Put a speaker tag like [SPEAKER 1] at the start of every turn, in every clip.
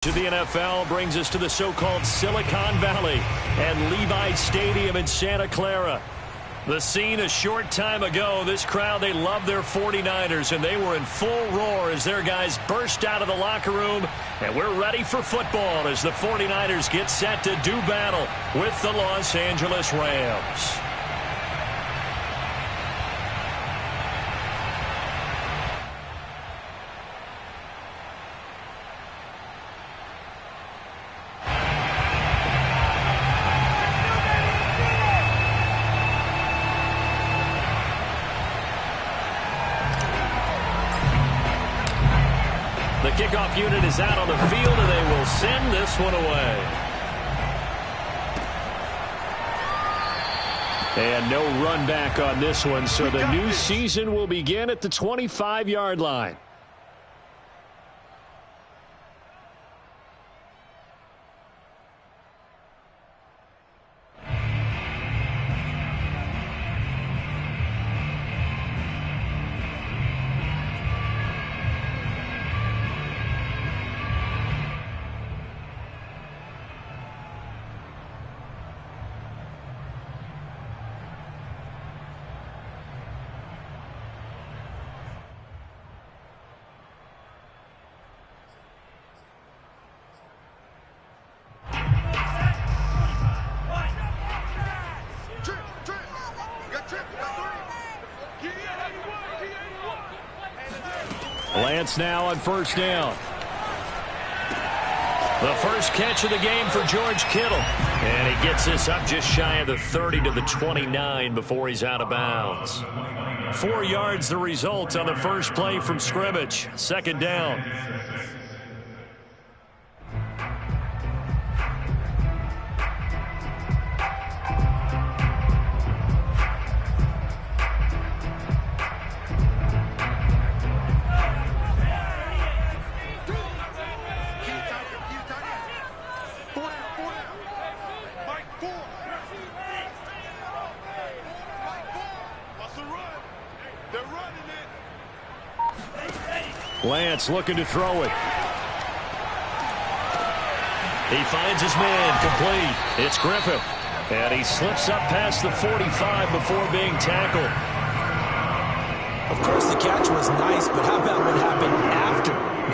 [SPEAKER 1] To the NFL brings us to the so-called Silicon Valley and Levi Stadium in Santa Clara. The scene a short time ago, this crowd, they love their 49ers, and they were in full roar as their guys burst out of the locker room. And we're ready for football as the 49ers get set to do battle with the Los Angeles Rams. The kickoff unit is out on the field, and they will send this one away. And no run back on this one, so the new season will begin at the 25-yard line. Lance now on first down. The first catch of the game for George Kittle. And he gets this up just shy of the 30 to the 29 before he's out of bounds. 4 yards the result on the first play from scrimmage. Second down. Lance looking to throw it. He finds his man complete. It's Griffith. And he slips up past the 45 before being tackled.
[SPEAKER 2] Of course, the catch was nice, but how about what happened after?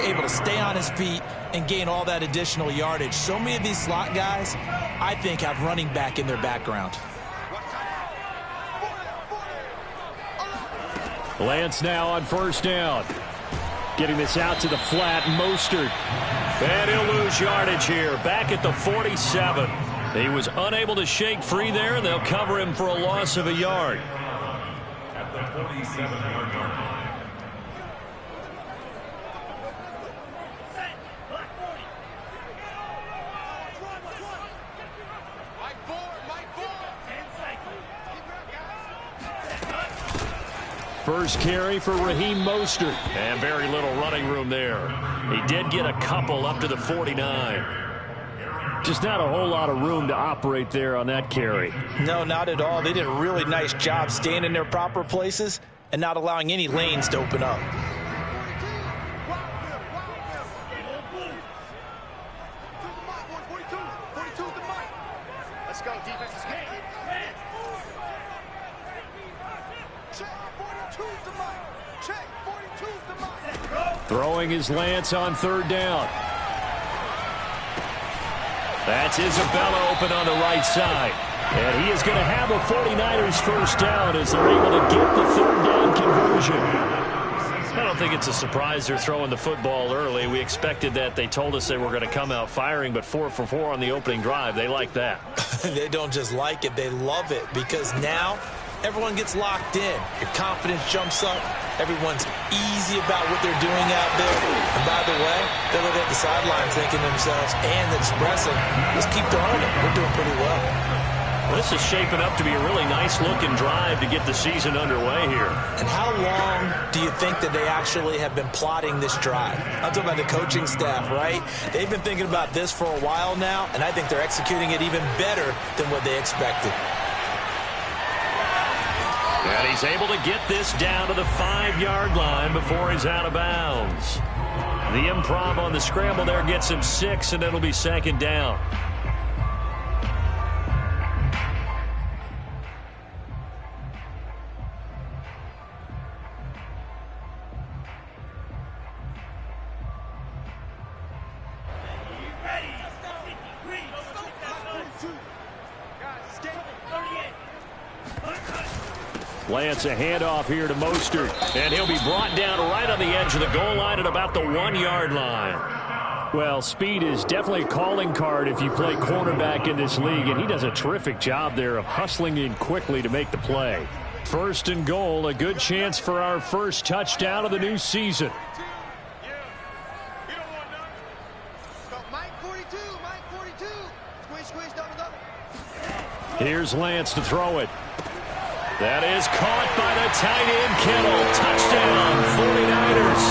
[SPEAKER 2] Able to stay on his feet and gain all that additional yardage. So many of these slot guys, I think, have running back in their background.
[SPEAKER 1] Lance now on first down. Getting this out to the flat, Mostert. And he'll lose yardage here, back at the 47. He was unable to shake free there, and they'll cover him for a loss of a yard.
[SPEAKER 3] At the 47-yard line.
[SPEAKER 1] First carry for Raheem Mostert. And very little running room there. He did get a couple up to the 49. Just not a whole lot of room to operate there on that carry.
[SPEAKER 2] No, not at all. They did a really nice job staying in their proper places and not allowing any lanes to open up.
[SPEAKER 4] Let's go, defense is good.
[SPEAKER 1] Throwing his Lance on third down. That's Isabella open on the right side. And he is going to have a 49ers first down as they're able to get the third down conversion. I don't think it's a surprise they're throwing the football early. We expected that. They told us they were going to come out firing, but 4 for 4 on the opening drive. They like that.
[SPEAKER 2] They don't just like it, they love it, because now everyone gets locked in. Your confidence jumps up. Everyone's easy about what they're doing out there. And by the way, they look at the sidelines thinking to themselves and expressing, let's keep throwing it. We're doing pretty well.
[SPEAKER 1] Well, this is shaping up to be a really nice-looking drive to get the season underway here.
[SPEAKER 2] And how long do you think that they actually have been plotting this drive? I'm talking about the coaching staff, right? They've been thinking about this for a while now, and I think they're executing it even better than what they expected.
[SPEAKER 1] And he's able to get this down to the 5-yard line before he's out of bounds. The improv on the scramble there gets him 6, and it'll be second down. Lance, a handoff here to Mostert, and he'll be brought down right on the edge of the goal line at about the 1-yard line. Well, speed is definitely a calling card if you play cornerback in this league, and he does a terrific job there of hustling in quickly to make the play. First and goal, a good chance for our first touchdown of the new season. Here's Lance to throw it. That is caught by the tight end, Kittle. Touchdown, 49ers.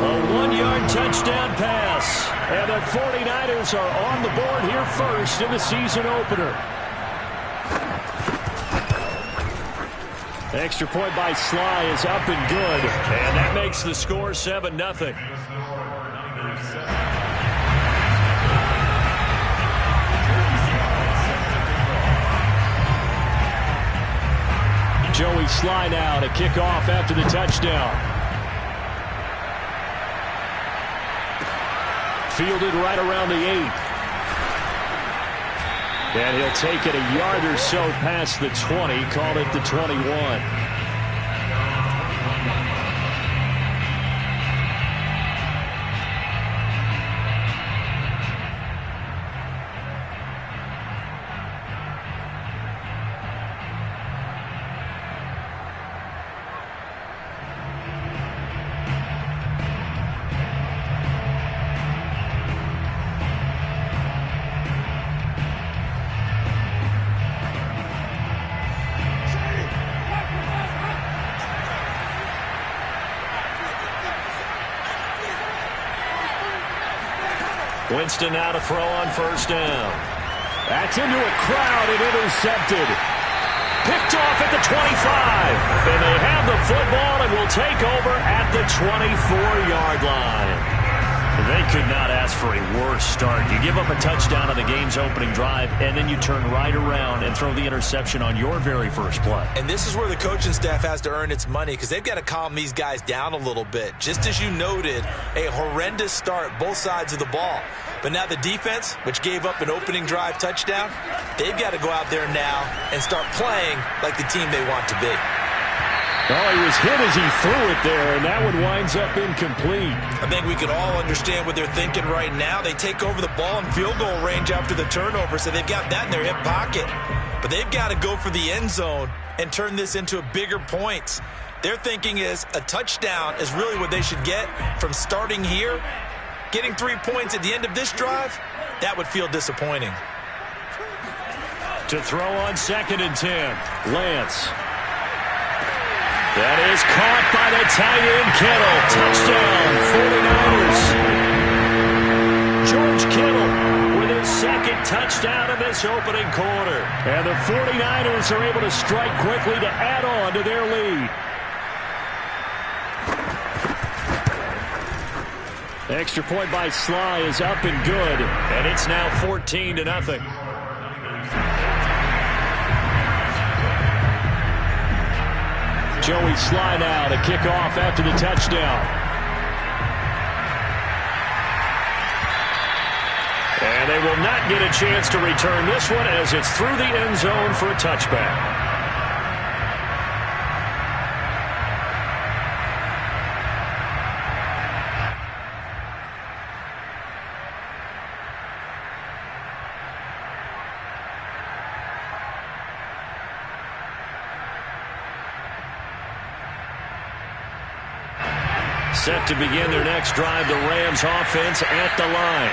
[SPEAKER 1] A 1-yard touchdown pass. And the 49ers are on the board here first in the season opener. Extra point by Sly is up and good. And that makes the score 7-0. Joey Sly now to kick off after the touchdown. Fielded right around the 8. And he'll take it a yard or so past the 20, call it the 21. Winston now to throw on first down. That's into a crowd and intercepted. Picked off at the 25. And they have the football and will take over at the 24-yard line. They could not ask for a worse start. You give up a touchdown on the game's opening drive, and then you turn right around and throw the interception on your very first play.
[SPEAKER 2] And this is where the coaching staff has to earn its money, because they've got to calm these guys down a little bit. Just as you noted, a horrendous start both sides of the ball. But now the defense, which gave up an opening drive touchdown, they've got to go out there now and start playing like the team they want to be.
[SPEAKER 1] Oh, he was hit as he threw it there, and that one winds up incomplete.
[SPEAKER 2] I think we can all understand what they're thinking right now. They take over the ball in field goal range after the turnover, so they've got that in their hip pocket. But they've got to go for the end zone and turn this into a bigger points. Their thinking is a touchdown is really what they should get from starting here. Getting 3 points at the end of this drive, that would feel disappointing.
[SPEAKER 1] To throw on 2nd and 10, Lance. That is caught by the tight end, Kittle. Touchdown, 49ers. George Kittle with his second touchdown in this opening quarter. And the 49ers are able to strike quickly to add on to their lead. Extra point by Sly is up and good. And it's now 14-0. Joey Sly now to kick off after the touchdown. And they will not get a chance to return this one as it's through the end zone for a touchback. Set to begin their next drive, the Rams offense at the line.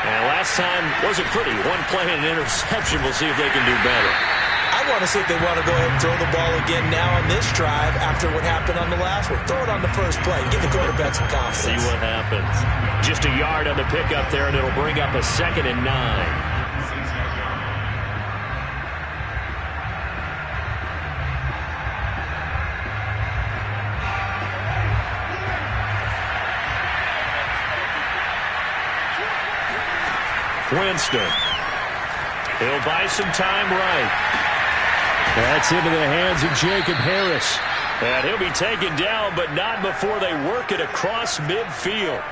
[SPEAKER 1] And last time wasn't pretty. One play and an interception. We'll see if they can do better.
[SPEAKER 2] I want to see if they want to go ahead and throw the ball again now on this drive after what happened on the last one. Throw it on the first play. Give the quarterback some confidence.
[SPEAKER 1] See what happens. Just a yard on the pickup there, and it'll bring up a 2nd and 9. Winston. He'll buy some time right. That's into the hands of Jacob Harris. And he'll be taken down, but not before they work it across midfield.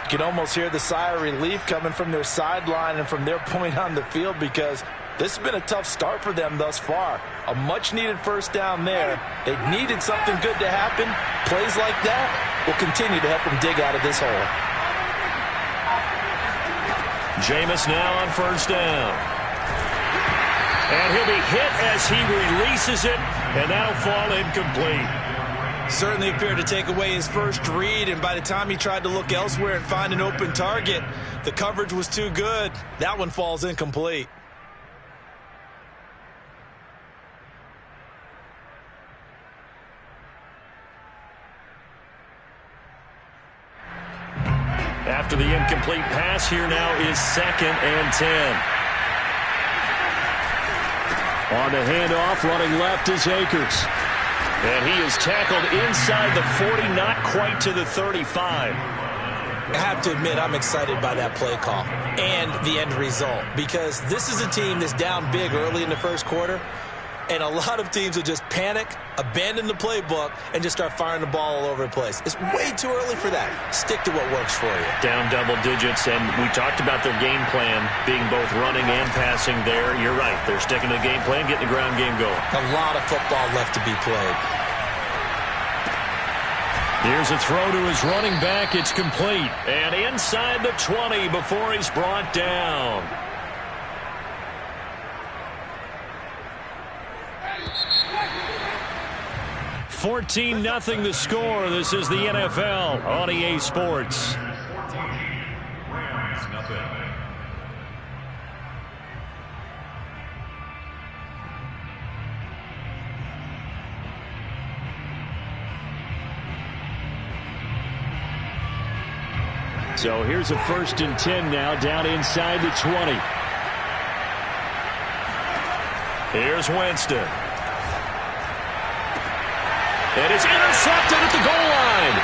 [SPEAKER 2] You can almost hear the sigh of relief coming from their sideline and from their point on the field, because this has been a tough start for them thus far. A much-needed first down there. They needed something good to happen. Plays like that will continue to help them dig out of this hole.
[SPEAKER 1] Jameis now on first down. And he'll be hit as he releases it, and that'll fall incomplete.
[SPEAKER 2] Certainly appeared to take away his first read, and by the time he tried to look elsewhere and find an open target, the coverage was too good. That one falls incomplete.
[SPEAKER 1] After the incomplete pass, here now is 2nd and 10. On the handoff, running left is Akers. And he is tackled inside the 40, not quite to the 35.
[SPEAKER 2] I have to admit, I'm excited by that play call and the end result, because this is a team that's down big early in the first quarter, and a lot of teams will just panic, abandon the playbook, and just start firing the ball all over the place. It's way too early for that. Stick to what works for you.
[SPEAKER 1] Down double digits, and we talked about their game plan being both running and passing there. You're right. They're sticking to the game plan, getting the ground game going.
[SPEAKER 2] A lot of football left to be played.
[SPEAKER 1] Here's a throw to his running back. It's complete. And inside the 20 before he's brought down. $14-0 the score. This is the NFL on EA Sports.
[SPEAKER 3] Rams, nothing.
[SPEAKER 1] So here's a 1st and 10 now, down inside the 20. Here's Winston. And it's intercepted at the goal line.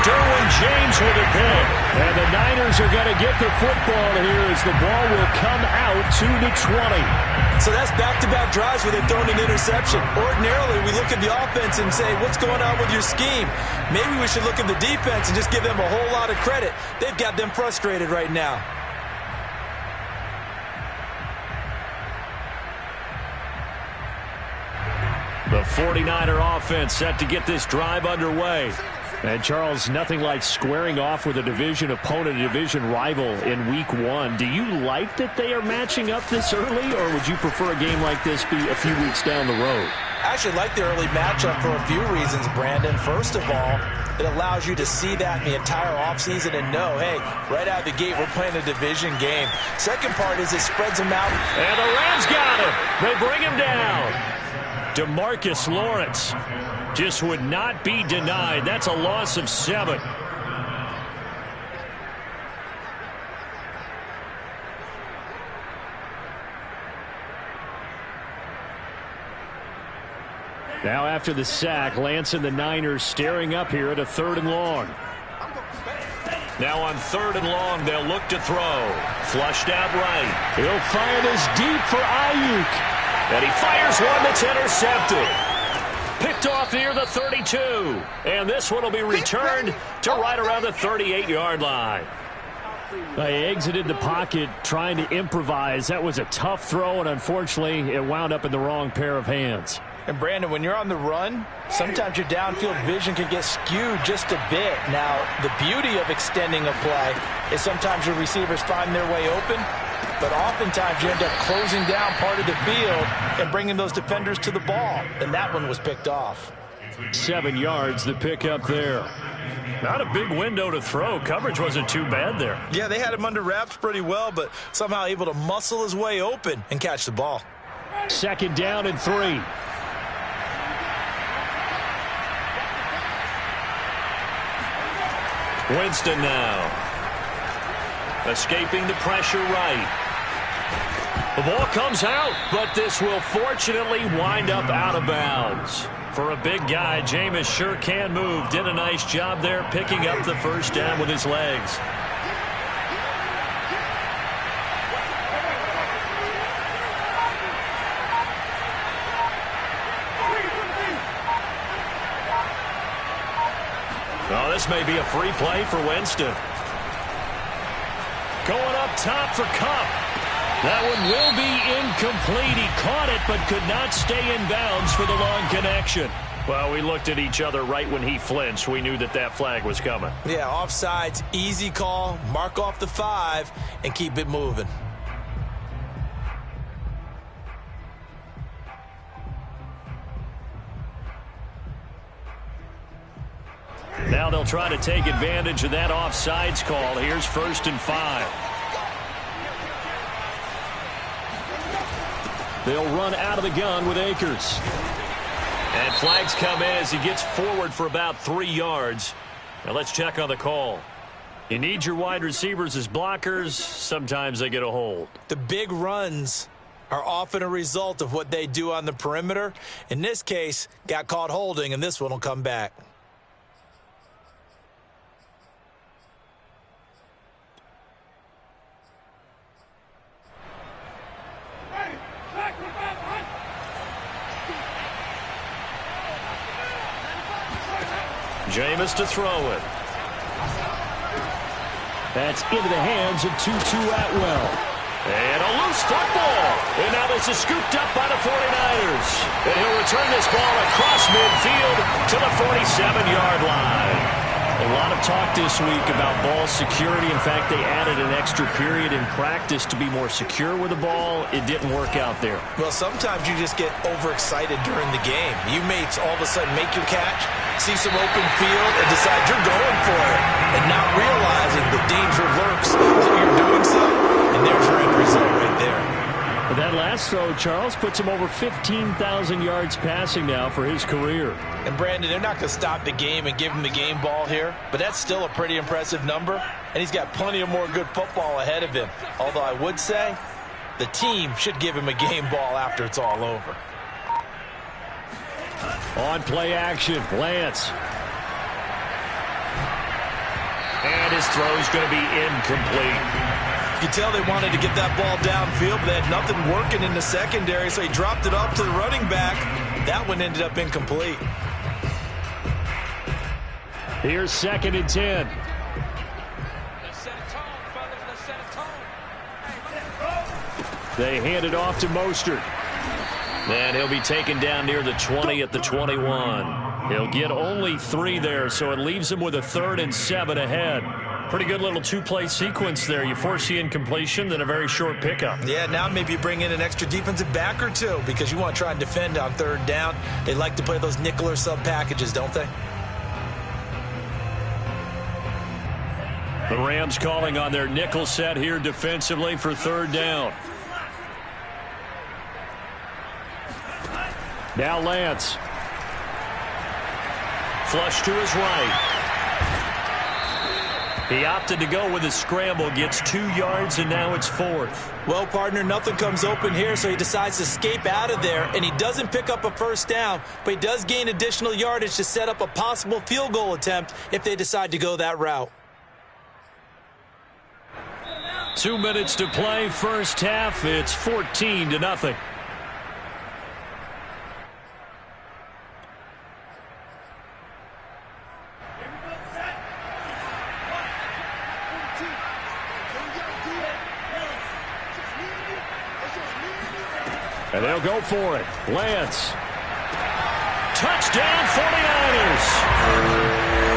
[SPEAKER 1] Derwin James with a pick. And the Niners are going to get the football here as the ball will come out to the 20.
[SPEAKER 2] So that's back-to-back drives where they've thrown an interception. Ordinarily, we look at the offense and say, what's going on with your scheme? Maybe we should look at the defense and just give them a whole lot of credit. They've got them frustrated right now.
[SPEAKER 1] The 49er offense set to get this drive underway. And, Charles, nothing like squaring off with a division opponent, a division rival in Week 1. Do you like that they are matching up this early, or would you prefer a game like this be a few weeks down the road?
[SPEAKER 2] I actually like the early matchup for a few reasons, Brandon. First of all, it allows you to see that in the entire offseason and know, hey, right out of the gate, we're playing a division game. Second part is it spreads them out.
[SPEAKER 1] And the Rams got him. They bring him down. DeMarcus Lawrence just would not be denied. That's a loss of 7. Now after the sack, Lance and the Niners staring up here at a 3rd and long. Now on 3rd and long, they'll look to throw. Flushed out right. He'll fire this deep for Ayuk. And he fires one that's intercepted. Picked off near the 32. And this one will be returned to right around the 38-yard line. They exited the pocket trying to improvise. That was a tough throw, and unfortunately, it wound up in the wrong pair of hands.
[SPEAKER 2] And, Brandon, when you're on the run, sometimes your downfield vision can get skewed just a bit. Now, the beauty of extending a play is sometimes your receivers find their way open, but oftentimes you end up closing down part of the field and bringing those defenders to the ball. And that one was picked off.
[SPEAKER 1] 7 yards, the pickup there. Not a big window to throw. Coverage wasn't too bad there.
[SPEAKER 2] Yeah, they had him under wraps pretty well, but somehow able to muscle his way open and catch the ball.
[SPEAKER 1] 2nd down and 3. Winston now. Escaping the pressure right. The ball comes out, but this will fortunately wind up out of bounds. For a big guy, Jameis sure can move. Did a nice job there picking up the first down with his legs. this may be a free play for Winston. Going up top for Kupp. That one will be incomplete. He caught it but could not stay in bounds for the long connection. Well, we looked at each other right when he flinched. We knew that that flag was coming.
[SPEAKER 2] Yeah, offsides, easy call. Mark off the 5 and keep it moving.
[SPEAKER 1] Now they'll try to take advantage of that offsides call. Here's 1st and 5. They'll run out of the gun with Akers. And flags come in as he gets forward for about 3 yards. Now let's check on the call. You need your wide receivers as blockers. Sometimes they get a hold.
[SPEAKER 2] The big runs are often a result of what they do on the perimeter. In this case, got caught holding, and this one will come back.
[SPEAKER 1] Jameis to throw it. That's into the hands of Tutu Atwell. And a loose football. And now this is scooped up by the 49ers. And he'll return this ball across midfield to the 47-yard line. A lot of talk this week about ball security. In fact, they added an extra period in practice to be more secure with the ball. It didn't work out there.
[SPEAKER 2] Well, sometimes you just get overexcited during the game. You may all of a sudden make your catch, see some open field, and decide you're going for it, and not realizing the danger lurks that you're doing so, and there's your end result right there.
[SPEAKER 1] But that last throw, Charles, puts him over 15,000 yards passing now for his career.
[SPEAKER 2] And, Brandon, they're not going to stop the game and give him the game ball here, but that's still a pretty impressive number, and he's got plenty of more good football ahead of him. Although I would say the team should give him a game ball after it's all over.
[SPEAKER 1] On play action, Lance. And his throw's going to be incomplete.
[SPEAKER 2] You can tell they wanted to get that ball downfield, but they had nothing working in the secondary, so he dropped it off to the running back. That one ended up incomplete.
[SPEAKER 1] Here's 2nd and 10. They hand it off to Mostert. And he'll be taken down near the 20 at the 21. He'll get only 3 there, so it leaves him with a 3rd and 7 ahead. Pretty good little 2-play sequence there. You force the incompletion, then a very short pickup.
[SPEAKER 2] Yeah, now maybe you bring in an extra defensive back or 2 because you want to try and defend on 3rd down. They like to play those nickel or sub packages, don't they?
[SPEAKER 1] The Rams calling on their nickel set here defensively for 3rd down. Now Lance. Flush to his right. He opted to go with a scramble, gets 2 yards, and now it's 4th.
[SPEAKER 2] Well, partner, nothing comes open here, so he decides to escape out of there, and he doesn't pick up a 1st down, but he does gain additional yardage to set up a possible field goal attempt if they decide to go that route.
[SPEAKER 1] 2 minutes to play, first half. It's 14-0. And they'll go for it. Lance. Touchdown 49ers.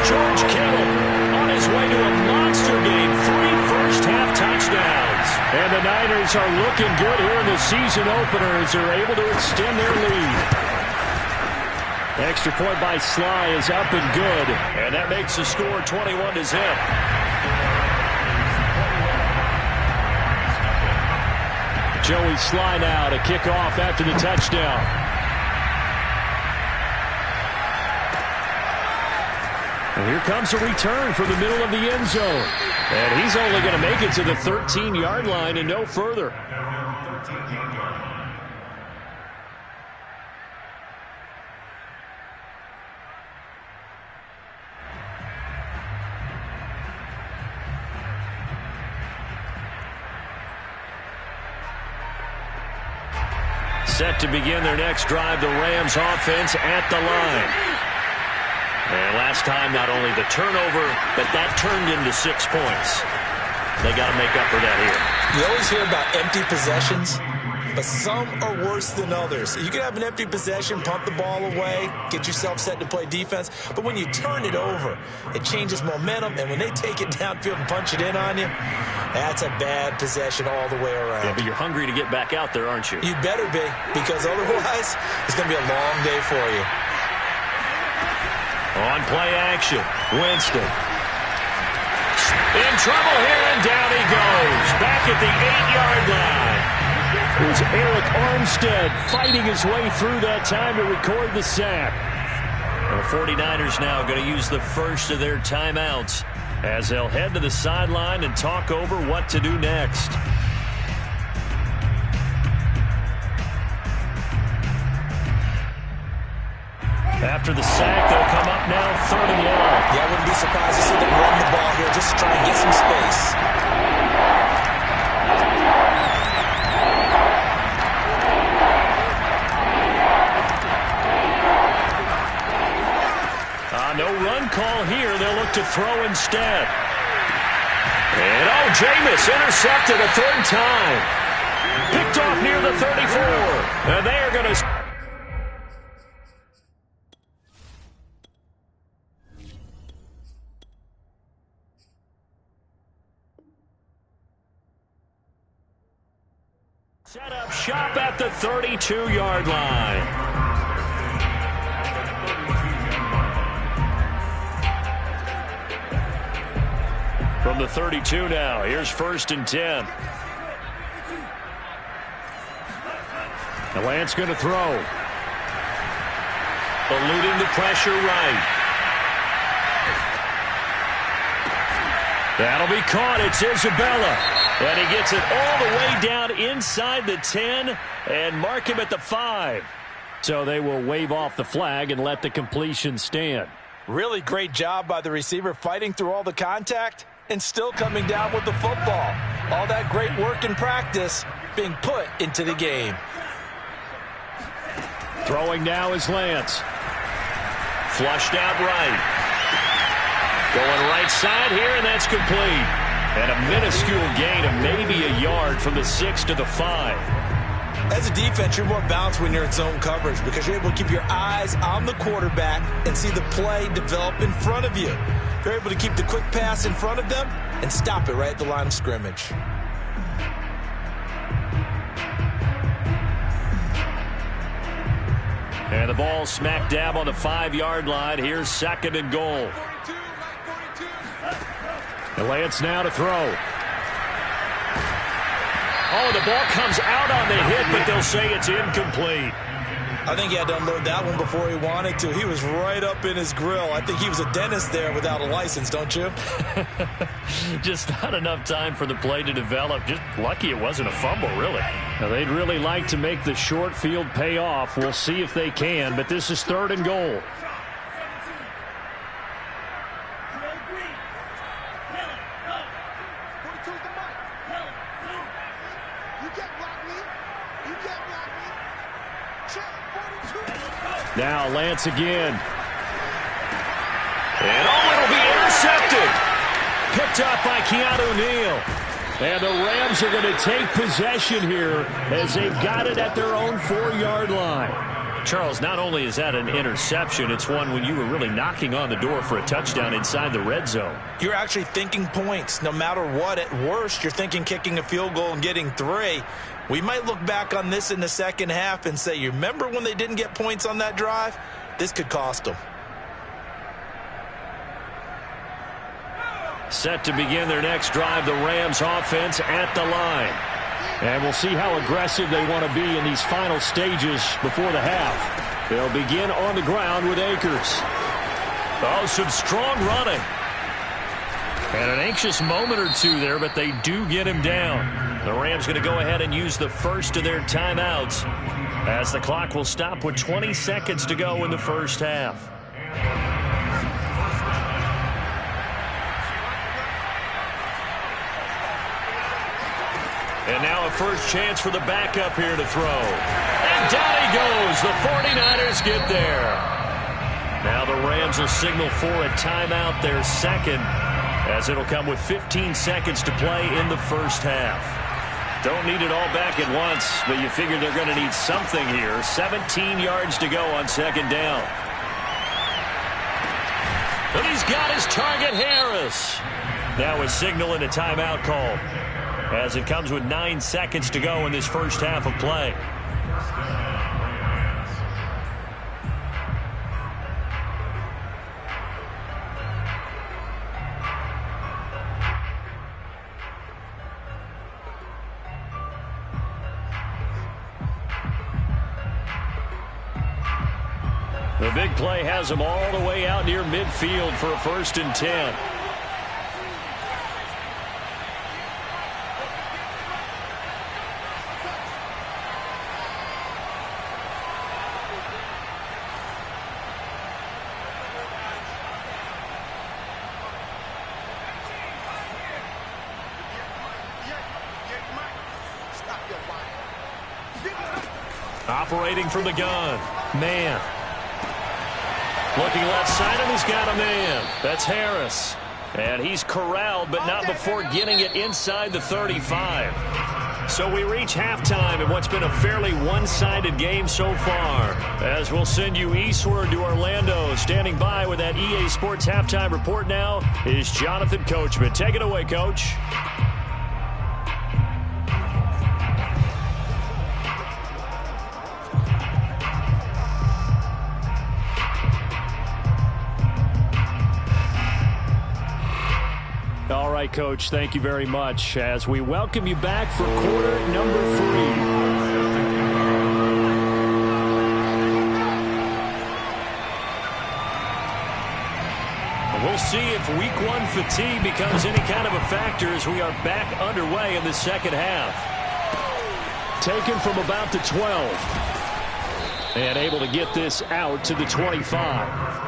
[SPEAKER 1] George Kittle on his way to a monster game. 3 first-half touchdowns. And the Niners are looking good here in the season opener as they're able to extend their lead. Extra point by Sly is up and good. And that makes the score 21-0. Joey Sly now to kick off after the touchdown. And here comes a return from the middle of the end zone. And he's only going to make it to the 13-yard line and no further. Set to begin their next drive, the Rams offense at the line. And last time, not only the turnover, but that turned into 6 points. They got to make up for that here.
[SPEAKER 2] You always hear about empty possessions, but some are worse than others. You can have an empty possession, pump the ball away, get yourself set to play defense, but when you turn it over, it changes momentum, and when they take it downfield and punch it in on you, that's a bad possession all the way around.
[SPEAKER 1] Yeah, but you're hungry to get back out there, aren't you?
[SPEAKER 2] You better be, because otherwise, it's going to be a long day for you.
[SPEAKER 1] On play action, Winston. In trouble here, and down he goes. Back at the 8-yard line. It was Eric Armstead fighting his way through that time to record the sack. The 49ers now going to use the first of their timeouts as they'll head to the sideline and talk over what to do next. After the sack, they'll come up now 3rd and long.
[SPEAKER 2] Yeah, I wouldn't be surprised to see them run the ball here just to try and get some space.
[SPEAKER 1] No run call here. They'll look to throw instead. And, Jameis intercepted a 3rd time. Picked off near the 34. And they are going to... set up shop at the 32-yard line. From the 32 now, here's 1st and 10. Lance going to throw. Eluding the pressure right. That'll be caught. It's Isabella. And he gets it all the way down inside the 10 and mark him at the 5. So they will wave off the flag and let the completion stand.
[SPEAKER 2] Really great job by the receiver fighting through all the contact and still coming down with the football. All that great work in practice being put into the game.
[SPEAKER 1] Throwing now is Lance. Flushed out right. Going right side here, and that's complete. And a minuscule gain of maybe a yard from the 6 to the 5.
[SPEAKER 2] As a defense, you're more balanced when you're in zone coverage because you're able to keep your eyes on the quarterback and see the play develop in front of you. You're able to keep the quick pass in front of them and stop it right at the line of scrimmage.
[SPEAKER 1] And the ball smack dab on the 5-yard line. Here's 2nd and goal. And Lance now to throw. Oh, the ball comes out on the hit, but they'll say it's incomplete.
[SPEAKER 2] I think he had to unload that one before he wanted to. He was right up in his grill. I think he was a dentist there without a license, don't you?
[SPEAKER 1] Just not enough time for the play to develop. Just lucky it wasn't a fumble, really. Now, they'd really like to make the short field pay off. We'll see if they can, but this is 3rd and goal. Now Lance again. And it'll be intercepted. Picked up by Keanu Neal. And the Rams are going to take possession here as they've got it at their own 4-yard line. Charles, not only is that an interception, it's one when you were really knocking on the door for a touchdown inside the red zone.
[SPEAKER 2] You're actually thinking points. No matter what, at worst, you're thinking kicking a field goal and getting 3. We might look back on this in the second half and say, you remember when they didn't get points on that drive? This could cost them.
[SPEAKER 1] Set to begin their next drive, the Rams offense at the line. And we'll see how aggressive they want to be in these final stages before the half. They'll begin on the ground with Akers. Oh, some strong running. And an anxious moment or two there, but they do get him down. The Rams going to go ahead and use the first of their timeouts as the clock will stop with 20 seconds to go in the first half. And now a first chance for the backup here to throw. And down he goes. The 49ers get there. Now the Rams will signal for a timeout, their second, as it'll come with 15 seconds to play in the first half. Don't need it all back at once, but you figure they're going to need something here. 17 yards to go on second down. And he's got his target, Harris. Now a signal and a timeout call, as it comes with 9 seconds to go in this first half of play. The big play has them all the way out near midfield for a 1st and 10. Operating from the gun. Man. Looking left side, and he's got a man. That's Harris. And he's corralled, but not before getting it inside the 35. So we reach halftime in what's been a fairly one-sided game so far. As we'll send you eastward to Orlando. Standing by with that EA Sports halftime report now is Jonathan Coachman. Take it away, Coach. All right, Coach, thank you very much as we welcome you back for quarter number 3. We'll see if week 1 fatigue becomes any kind of a factor as we are back underway in the second half. Taken from about the 12 and able to get this out to the 25.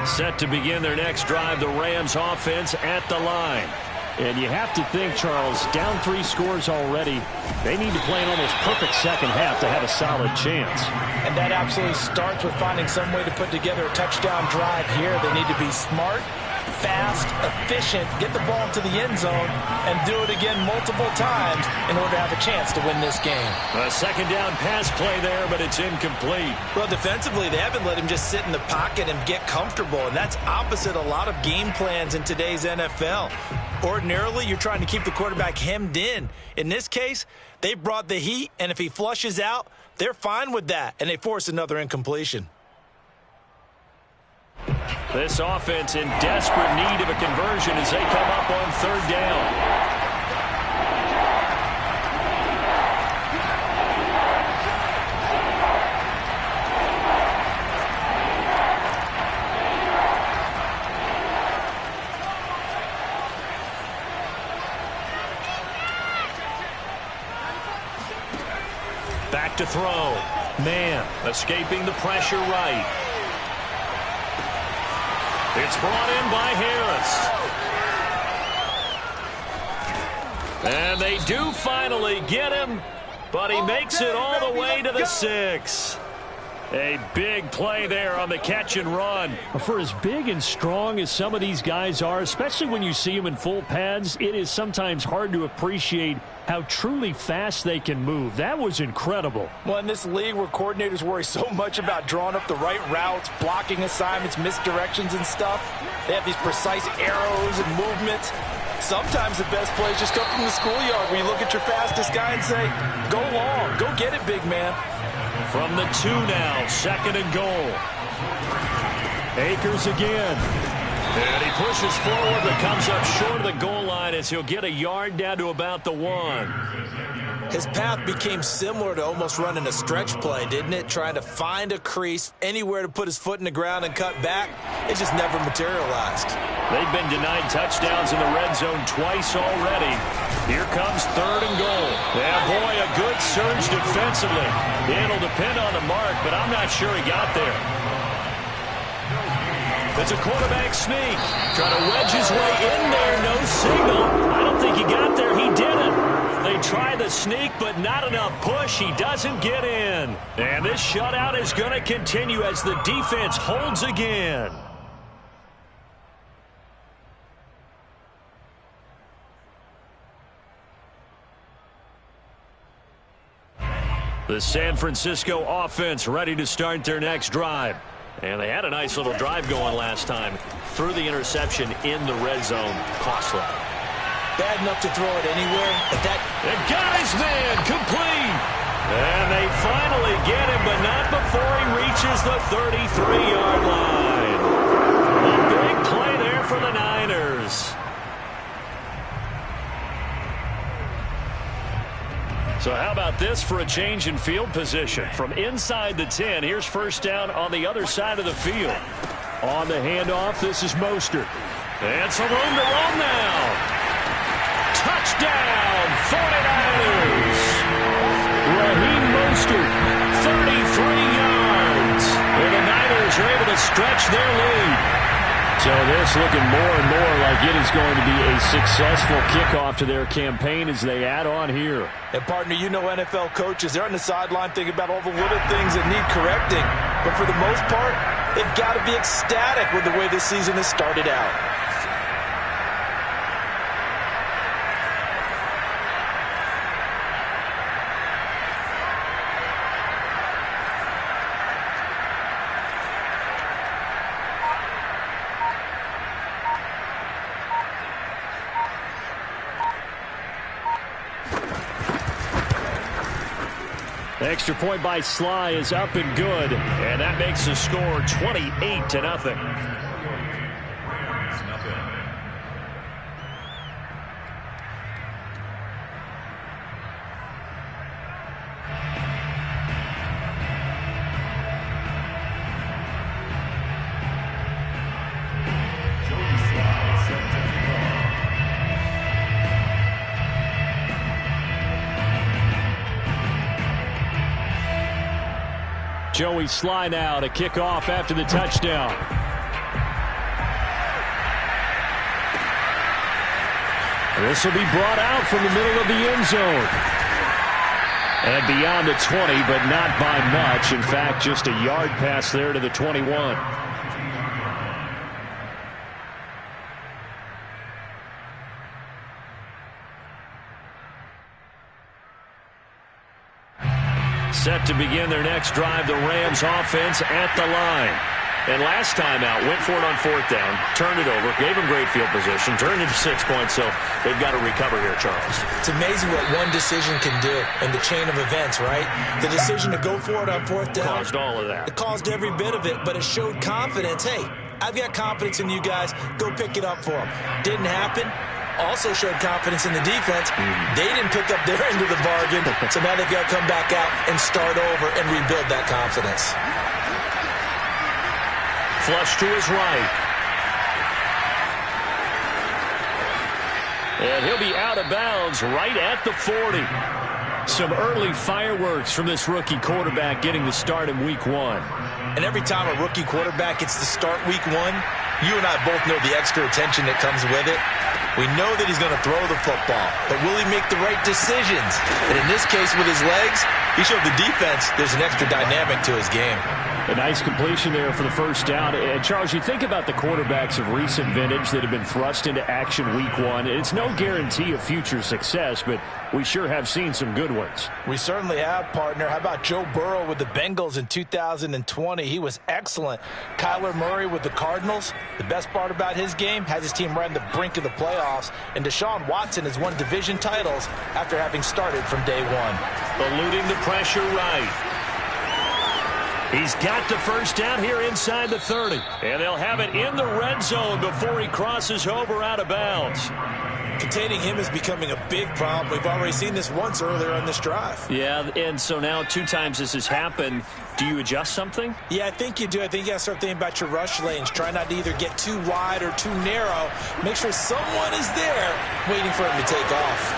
[SPEAKER 1] Set to begin their next drive, the Rams offense at the line. And you have to think, Charles, down 3 scores already. They need to play an almost perfect second half to have a solid chance.
[SPEAKER 2] And that absolutely starts with finding some way to put together a touchdown drive here. They need to be smart, fast, efficient, get the ball to the end zone, and do it again multiple times in order to have a chance to win this game.
[SPEAKER 1] A second down pass play there, but it's incomplete.
[SPEAKER 2] Well, defensively, they haven't let him just sit in the pocket and get comfortable, and that's opposite a lot of game plans in today's NFL. Ordinarily, you're trying to keep the quarterback hemmed in. In this case, they brought the heat, and if he flushes out, they're fine with that, and they force another incompletion.
[SPEAKER 1] This offense in desperate need of a conversion as they come up on 3rd down. Back to throw. Man, escaping the pressure right. It's brought in by Harris. And they do finally get him, but he makes it all the way to the 6. A big play there on the catch and run. For as big and strong as some of these guys are, especially when you see them in full pads, it is sometimes hard to appreciate how truly fast they can move. That was incredible.
[SPEAKER 2] Well, in this league where coordinators worry so much about drawing up the right routes, blocking assignments, misdirections and stuff, they have these precise arrows and movements. Sometimes the best plays just come from the schoolyard where you look at your fastest guy and say, go long, go get it, big man.
[SPEAKER 1] From the 2 now, 2nd and goal. Akers again. And he he pushes forward but comes up short of the goal line as he'll get a yard down to about the 1.
[SPEAKER 2] His path became similar to almost running a stretch play, didn't it? Trying to find a crease, anywhere to put his foot in the ground and cut back. It just never materialized.
[SPEAKER 1] They've been denied touchdowns in the red zone twice already. Here comes 3rd and goal. Yeah, boy, a good surge defensively. It'll depend on the mark, but I'm not sure he got there. It's a quarterback sneak. Trying to wedge his way in there. No signal. I don't think he got there. He didn't. They try the sneak, but not enough push. He doesn't get in. And this shutout is going to continue as the defense holds again. The San Francisco offense ready to start their next drive. And they had a nice little drive going last time. Threw the interception in the red zone. Costly.
[SPEAKER 2] Bad enough to throw it anywhere, but that...
[SPEAKER 1] It got his man. Complete. And they finally get him, but not before he reaches the 33-yard line. A big play there for the Niners. So how about this for a change in field position? From inside the 10, here's first down on the other side of the field. On the handoff, this is Mostert. And some room to roam now. Touchdown, 49ers. Raheem Mostert, 33 yards. And the Niners are able to stretch their lead. So this looking more and more like it is going to be a successful kickoff to their campaign as they add on here.
[SPEAKER 2] And, partner, you know NFL coaches, they're on the sideline thinking about all the little things that need correcting. But for the most part, they've got to be ecstatic with the way this season has started out.
[SPEAKER 1] Extra point by Sly is up and good, and that makes the score 28-0. Joey Sly now to kick off after the touchdown. This will be brought out from the middle of the end zone. And beyond the 20, but not by much. In fact, just a yard pass there to the 21. Set to begin their next drive, the Rams offense at the line. And last time out, went for it on 4th down, turned it over, gave them great field position, turned into 6 points, so they've got to recover here, Charles.
[SPEAKER 2] It's amazing what one decision can do in the chain of events, right? The decision to go for it on 4th down.
[SPEAKER 1] Caused all of that.
[SPEAKER 2] It caused every bit of it, but it showed confidence. Hey, I've got confidence in you guys. Go pick it up for them. Didn't happen. Also showed confidence in the defense. They didn't pick up their end of the bargain, so now they've got to come back out and start over and rebuild that confidence.
[SPEAKER 1] Flush to his right. And he'll be out of bounds right at the 40. Some early fireworks from this rookie quarterback getting the start in Week 1.
[SPEAKER 2] And every time a rookie quarterback gets to start Week 1, you and I both know the extra attention that comes with it. We know that he's going to throw the football, but will he make the right decisions? And in this case, with his legs, he showed the defense there's an extra dynamic to his game.
[SPEAKER 1] A nice completion there for the first down. And, Charles, you think about the quarterbacks of recent vintage that have been thrust into action Week 1. It's no guarantee of future success, but we sure have seen some good ones.
[SPEAKER 2] We certainly have, partner. How about Joe Burrow with the Bengals in 2020? He was excellent. Kyler Murray with the Cardinals. The best part about his game, has his team right on the brink of the playoffs. And Deshaun Watson has won division titles after having started from day one.
[SPEAKER 1] Eluding the pressure right. He's got the first down here inside the 30. And they'll have it in the red zone before he crosses over out of bounds.
[SPEAKER 2] Containing him is becoming a big problem. We've already seen this once earlier on this drive.
[SPEAKER 1] Yeah, and so now 2 times this has happened. Do you adjust something?
[SPEAKER 2] Yeah, I think you do. I think you got to start thinking about your rush lanes. Try not to either get too wide or too narrow. Make sure someone is there waiting for him to take off.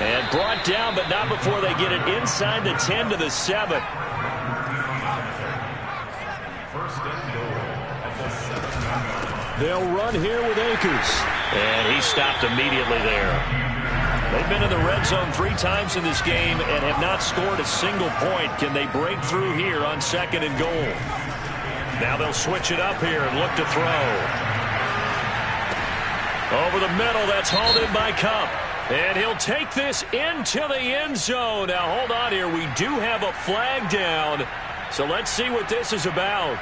[SPEAKER 1] And brought down, but not before they get it inside the 10 to the 7. They'll run here with Akers. And he stopped immediately there. They've been in the red zone 3 times in this game and have not scored a single point. Can they break through here on 2nd and goal? Now they'll switch it up here and look to throw. Over the middle, that's hauled in by Kupp. And he'll take this into the end zone. Now hold on here. We do have a flag down. So let's see what this is about.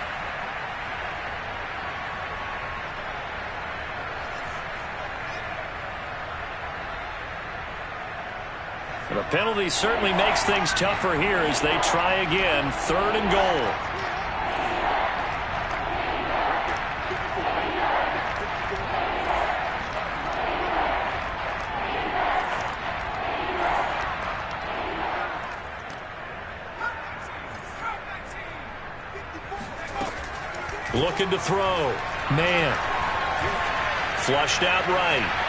[SPEAKER 1] The penalty certainly makes things tougher here as they try again. 3rd and goal. Looking to throw. Man. Flushed out right.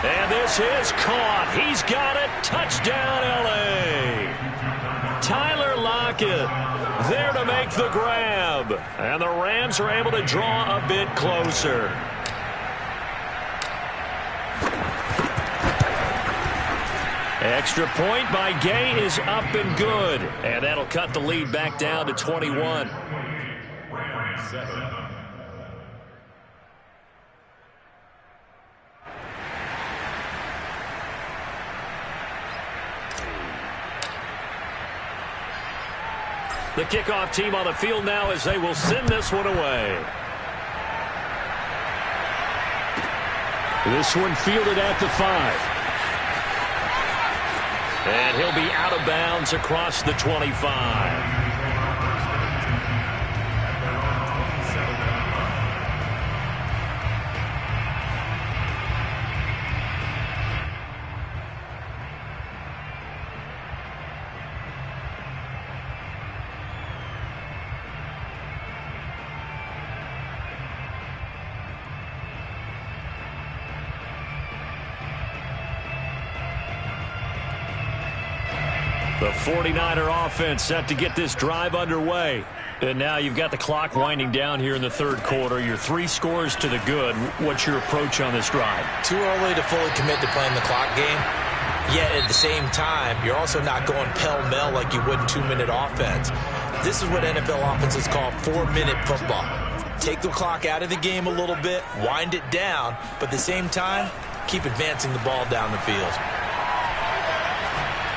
[SPEAKER 1] And this is caught. He's got it. Touchdown, L.A. Tyler Lockett there to make the grab. And the Rams are able to draw a bit closer. Extra point by Gay is up and good. And that'll cut the lead back down to 21. The kickoff team on the field now as they will send this one away. This one fielded at the 5. And he'll be out of bounds across the 25. The 49er offense set to get this drive underway. And now you've got the clock winding down here in the 3rd quarter. Your 3 scores to the good. What's your approach on this drive?
[SPEAKER 2] Too early to fully commit to playing the clock game. Yet at the same time, you're also not going pell-mell like you would in 2-minute offense. This is what NFL offenses call 4-minute football. Take the clock out of the game a little bit, wind it down, but at the same time, keep advancing the ball down the field.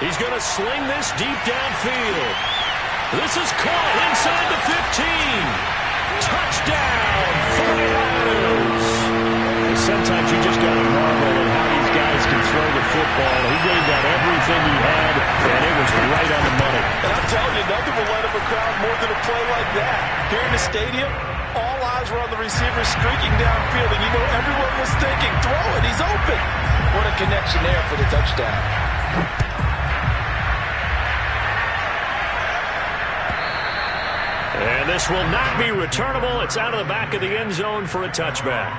[SPEAKER 1] He's going to sling this deep downfield. This is caught inside the 15. Touchdown, 49ers. Sometimes you just got to marvel at how these guys can throw the football. He gave that everything he had, and it was right on the money.
[SPEAKER 4] And I'm telling you, nothing will light up a crowd more than a play like that. Here in the stadium, all eyes were on the receiver streaking downfield, and you know everyone was thinking, throw it, he's open. What a connection there for the touchdown.
[SPEAKER 1] And this will not be returnable. It's out of the back of the end zone for a touchback.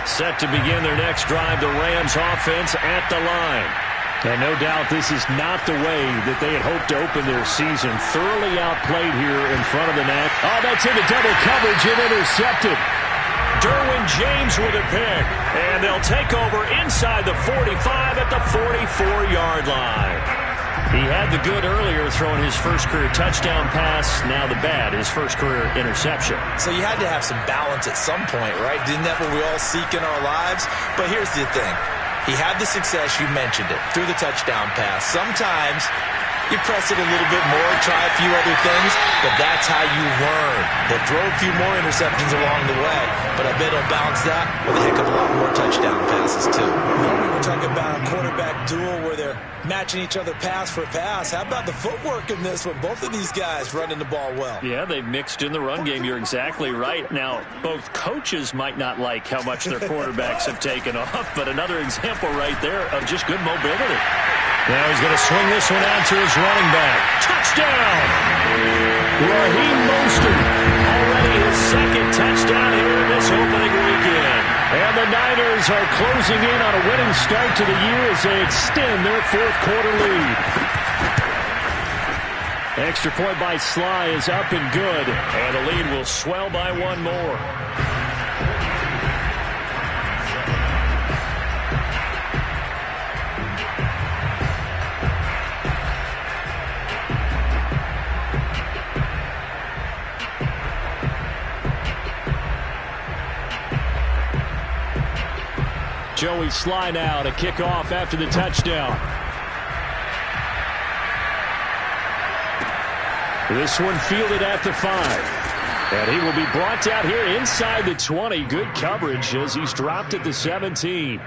[SPEAKER 1] Set to begin their next drive, the Rams offense at the line. And no doubt this is not the way that they had hoped to open their season. Thoroughly outplayed here in front of the net. Oh, that's into double coverage and intercepted. Derwin James with a pick. And they'll take over inside the 45 at the 44-yard line. He had the good earlier, throwing his first career touchdown pass. Now the bad, his first career interception.
[SPEAKER 2] So you had to have some balance at some point, right? Didn't that what we all seek in our lives? But here's the thing. He had the success, you mentioned it, through the touchdown pass. Sometimes You press it a little bit more, try a few other things, but that's how you learn. They'll throw a few more interceptions along the way, but I bet he'll balance that with a heck of a lot more touchdown passes, too. Normally we're talking about a quarterback duel where they're matching each other pass for pass. How about the footwork in this one? Both of these guys running the ball well.
[SPEAKER 1] Yeah, they've mixed in the run game. You're exactly right. Now, both coaches might not like how much their quarterbacks have taken off, but another example right there of just good mobility. Now he's going to swing this one out to his running back. Touchdown! Raheem Mostert. Already his second touchdown here in this opening weekend. And the Niners are closing in on a winning start to the year as they extend their fourth quarter lead. Extra point by Sly is up and good. And the lead will swell by one more. Joey Sly now to kick off after the touchdown. This one fielded at the 5. And he will be brought down here inside the 20. Good coverage as he's dropped at the 17.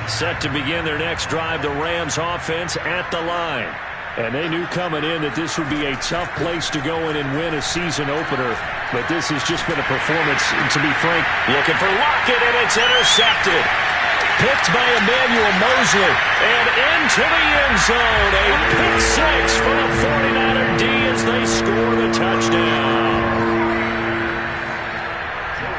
[SPEAKER 1] Set to begin their next drive, the Rams offense at the line. And they knew coming in that this would be a tough place to go in and win a season opener. But this has just been a performance, and to be frank, looking for Lockett, and it's intercepted. Picked by Emmanuel Mosley, and into the end zone. A pick six for the 49er D as they score the touchdown.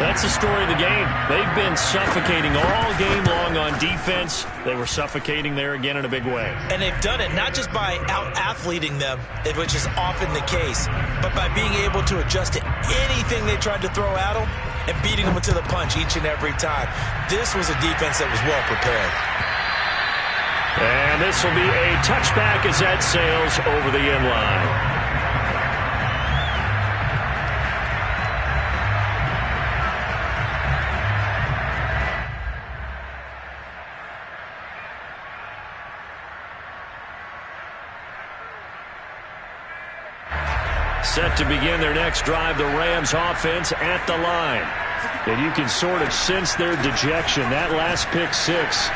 [SPEAKER 1] That's the story of the game. They've been suffocating all game long on defense. They were suffocating there again in a big way.
[SPEAKER 2] And they've done it not just by out-athleting them, which is often the case, but by being able to adjust to anything they tried to throw at them and beating them to the punch each and every time. This was a defense that was well prepared.
[SPEAKER 1] And this will be a touchback as that sails over the end line. Set to begin their next drive, the Rams offense at the line. And you can sort of sense their dejection. That last pick six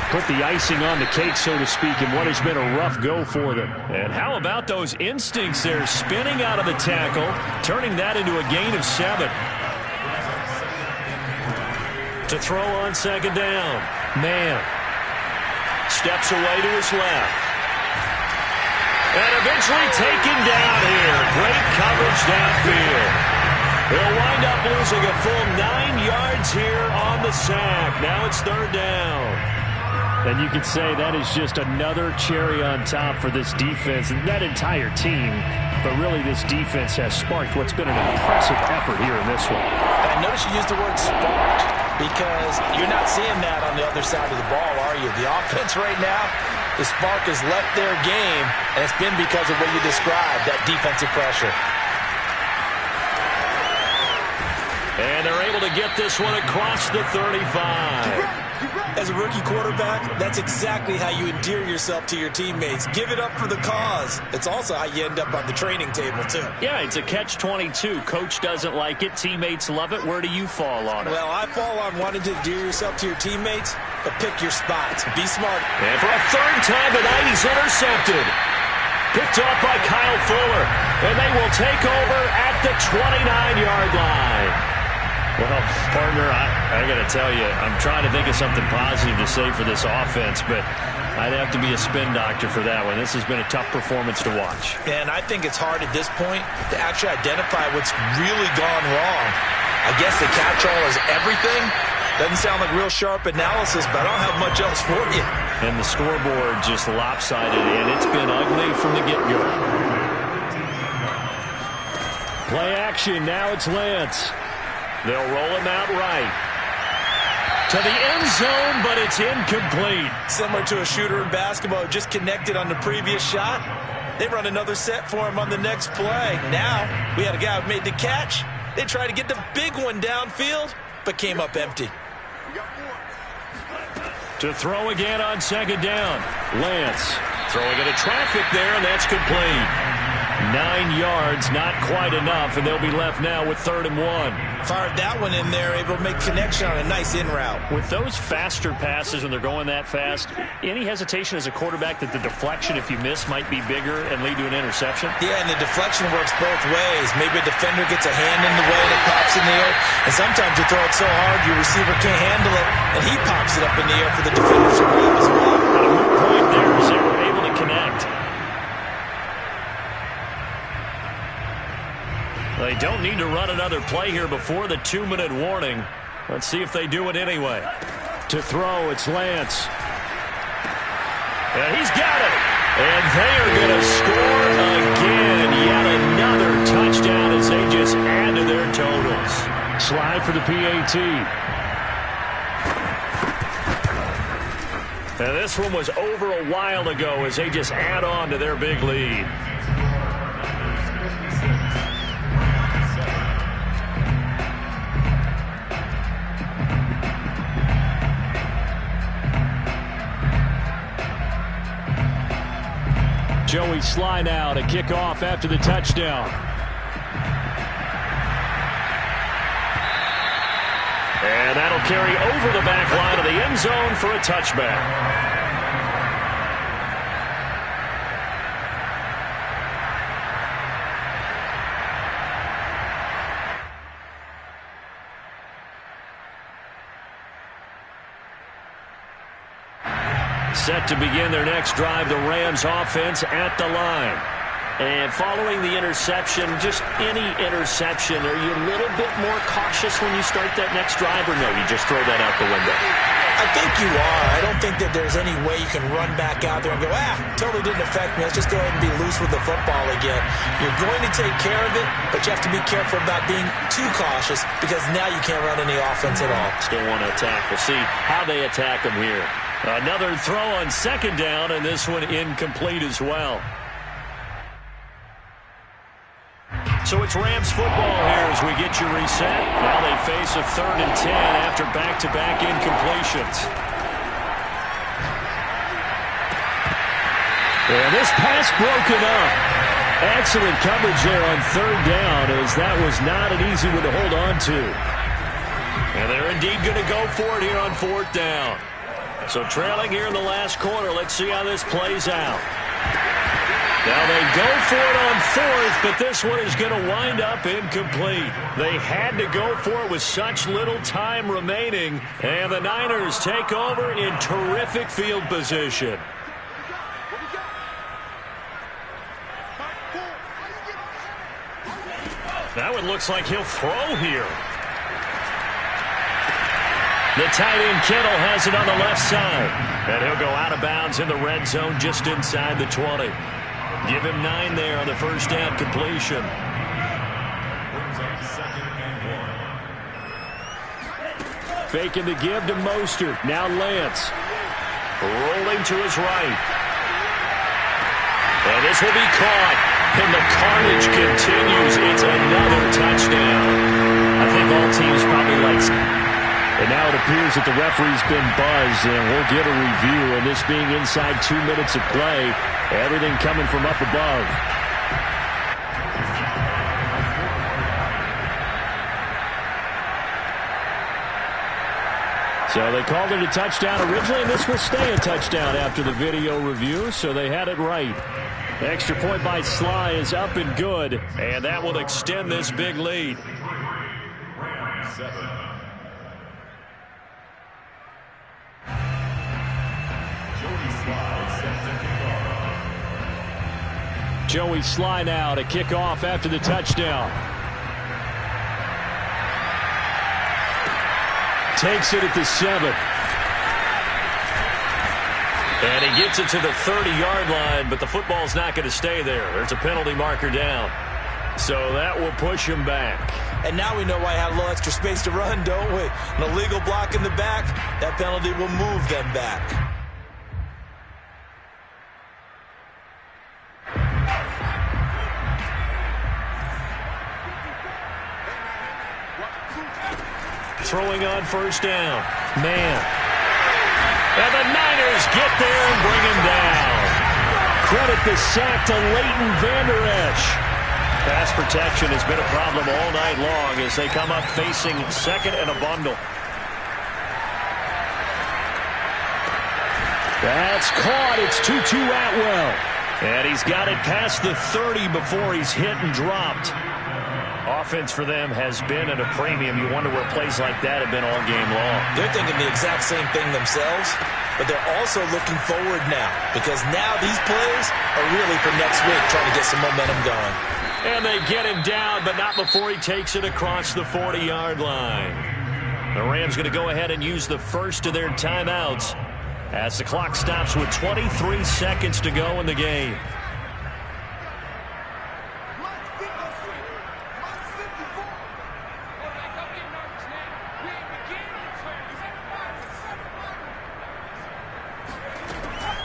[SPEAKER 1] put the icing on the cake, so to speak, in what has been a rough go for them. And how about those instincts there, spinning out of the tackle, turning that into a gain of 7. To throw on second down. Man steps away to his left. And eventually taken down here. Great coverage downfield. They'll wind up losing a full 9 yards here on the sack. Now it's third down. And you could say that is just another cherry on top for this defense and that entire team. But really, this defense has sparked what's been an impressive effort here in this one.
[SPEAKER 2] And notice you used the word sparked because you're not seeing that on the other side of the ball, are you? The offense right now, the spark has left their game, and it's been because of what you described, that defensive pressure.
[SPEAKER 1] And they're able to get this one across the 35.
[SPEAKER 2] As a rookie quarterback, that's exactly how you endear yourself to your teammates. Give it up for the cause. It's also how you end up on the training table, too.
[SPEAKER 1] Yeah, it's a catch-22. Coach doesn't like it. Teammates love it. Where do you fall on it?
[SPEAKER 2] Well, I fall on wanting to endear yourself to your teammates, but pick your spots. Be smart.
[SPEAKER 1] And for a third time tonight, he's intercepted. Picked off by Kyle Fuller. And they will take over at the 29-yard line. Well, partner, I got to tell you, I'm trying to think of something positive to say for this offense, but I'd have to be a spin doctor for that one. This has been a tough performance to watch.
[SPEAKER 2] And I think it's hard at this point to actually identify what's really gone wrong. I guess the catch-all is everything. Doesn't sound like real sharp analysis, but I don't have much else for you.
[SPEAKER 1] And the scoreboard just lopsided, and it's been ugly from the get-go. Play action, now it's Lance. They'll roll him out right. To the end zone, but it's incomplete.
[SPEAKER 2] Similar to a shooter in basketball who just connected on the previous shot. They run another set for him on the next play. Now, we had a guy who made the catch. They tried to get the big one downfield, but came up empty.
[SPEAKER 1] To throw again on second down. Lance throwing into traffic there, and that's complete. 9 yards, not quite enough, and they'll be left now with 3rd and 1.
[SPEAKER 2] Fired that one in there, able to make connection on a nice in route.
[SPEAKER 1] With those faster passes when they're going that fast, any hesitation as a quarterback that the deflection, if you miss, might be bigger and lead to an interception?
[SPEAKER 2] Yeah, and the deflection works both ways. Maybe a defender gets a hand in the way and it pops in the air, and sometimes you throw it so hard your receiver can't handle it, and he pops it up in the air for the defenders to grab as well.
[SPEAKER 1] And a moot point there as they were able to connect. They don't need to run another play here before the 2-minute warning. Let's see if they do it anyway. To throw, it's Lance. And he's got it. And they are going to score again. Yet another touchdown as they just add to their totals. Slide for the PAT. And this one was over a while ago as they just add on to their big lead. Joey Slye now to kick off after the touchdown. And that'll carry over the back line of the end zone for a touchback. Set to begin their next drive, the Rams offense at the line. And following the interception, just any interception, are you a little bit more cautious when you start that next drive, or no, you just throw that out the window?
[SPEAKER 2] I think you are. I don't think that there's any way you can run back out there and go, totally didn't affect me. Let's just go ahead and be loose with the football again. You're going to take care of it, but you have to be careful about being too cautious because now you can't run any offense at all.
[SPEAKER 1] Still want to attack. We'll see how they attack them here. Another throw on second down, and this one incomplete as well. So it's Rams football here as we get you reset. Now they face a 3rd and 10 after back-to-back incompletions. And this pass broken up. Excellent coverage there on 3rd down as that was not an easy one to hold on to. And they're indeed going to go for it here on 4th down. So trailing here in the last quarter, let's see how this plays out. Now they go for it on 4th, but this one is going to wind up incomplete. They had to go for it with such little time remaining, and the Niners take over in terrific field position. That one looks like he'll throw here. The tight end Kittle has it on the left side. And he'll go out of bounds in the red zone just inside the 20. Give him 9 there on the first down completion. Faking the give to Mostert. Now Lance. Rolling to his right. And this will be caught. And the carnage continues. It's another touchdown. I think all teams probably like... And now it appears that the referee's been buzzed, and we'll get a review. And this being inside 2 minutes of play, everything coming from up above. So they called it a touchdown originally, and this will stay a touchdown after the video review, so they had it right. The extra point by Slye is up and good, and that will extend this big lead. Joey Slye now to kick off after the touchdown. Takes it at the 7. And he gets it to the 30-yard line, but the football's not going to stay there. There's a penalty marker down. So that will push him back.
[SPEAKER 2] And now we know why I had a little extra space to run, don't we? An illegal block in the back, that penalty will move them back. Throwing on first down. Man.
[SPEAKER 1] And the Niners get there and bring him down. Credit the sack to Leighton Vander Esch. Pass protection has been a problem all night long as they come up facing second and a bundle. That's caught. It's Tutu Atwell. And he's got it past the 30 before he's hit and dropped. Offense for them has been at a premium. You wonder where plays like that have been all game long.
[SPEAKER 2] They're thinking the exact same thing themselves, but they're also looking forward now because now these plays are really for next week, trying to get some momentum going.
[SPEAKER 1] And they get him down, but not before he takes it across the 40-yard line. The Rams going to go ahead and use the first of their timeouts as the clock stops with 23 seconds to go in the game.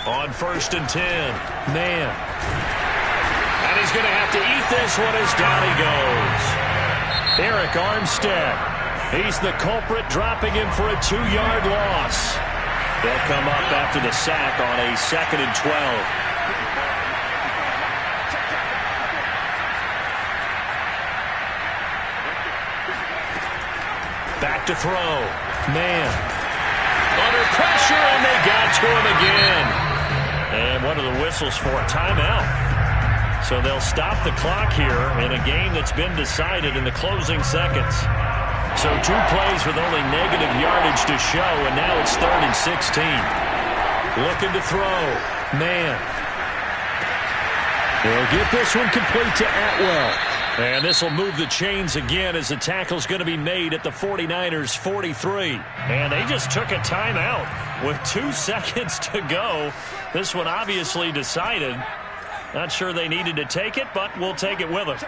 [SPEAKER 1] On 1st and 10, man. And he's going to have to eat this one as down he goes. Eric Armstead. He's the culprit, dropping him for a 2-yard loss. They'll come up after the sack on a 2nd and 12. Back to throw. Man. Under pressure, and they got to him again. And one of the whistles for a timeout. So they'll stop the clock here in a game that's been decided in the closing seconds. So 2 plays with only negative yardage to show, and now it's 3rd and 16. Looking to throw. Man. They'll get this one complete to Atwell. And this will move the chains again as the tackle's going to be made at the 49ers 43. And they just took a timeout with 2 seconds to go. This one obviously decided. Not sure they needed to take it, but we'll take it with them.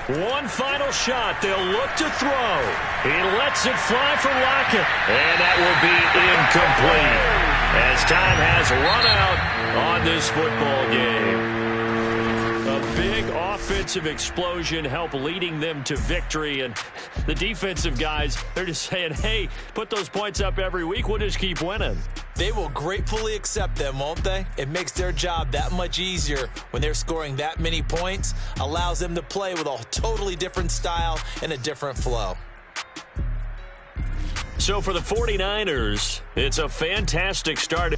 [SPEAKER 1] One final shot. They'll look to throw. He lets it fly for Lockett. And that will be incomplete as time has run out on this football game. A big offensive explosion helped leading them to victory. And the defensive guys, they're just saying, hey, put those points up every week. We'll just keep winning.
[SPEAKER 2] They will gratefully accept them, won't they? It makes their job that much easier when they're scoring that many points. Allows them to play with a totally different style and a different flow.
[SPEAKER 1] So for the 49ers, it's a fantastic start.